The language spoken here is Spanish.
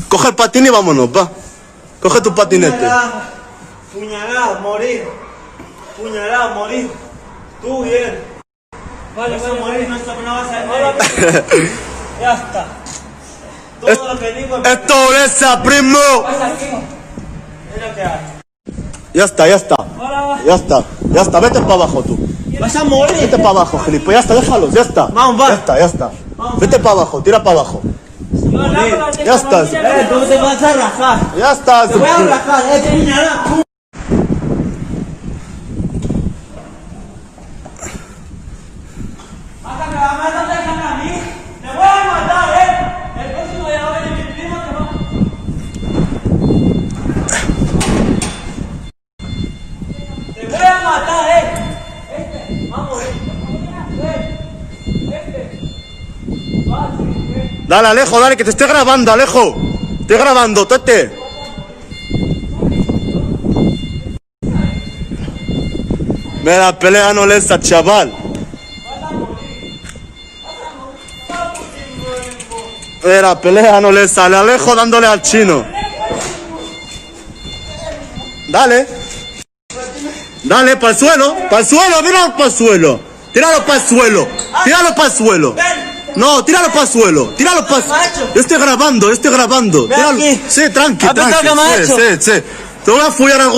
Coge el patín y vámonos, va. Coge tu patinete. Puñalada, morir. Puñalada, morir. Tú bien. Vale, vas a morir, no vas a morir. Ya está. Todo lo que digo es Esto es primo. lo que hay. Ya está. Ya está, vete para abajo tú. Vas a morir. Vete para abajo, gilipollas. Ya está, déjalos, ya está. Vamos, va. Ya está. Vete para abajo, tira para abajo. Ya estás. Tú te vas a rajar. Ya estás. Te voy a rajar, puñalada. Mátame a mí. Te voy a matar, El próximo ya va a venir mi primo, te va. Te voy a matar, Vamos, Dale, Alejo, dale, que te estoy grabando, Alejo. Estoy grabando, tete. Mira, pelea no le esa, chaval. Mira, pelea no le sale. Alejo dándole al chino. Dale. Dale, para el suelo, míralo para el suelo. Tíralo para el suelo. No, tíralo para el suelo. Yo estoy grabando. Tíralo. Sí, tranqui. Sí. Te voy a follar algo.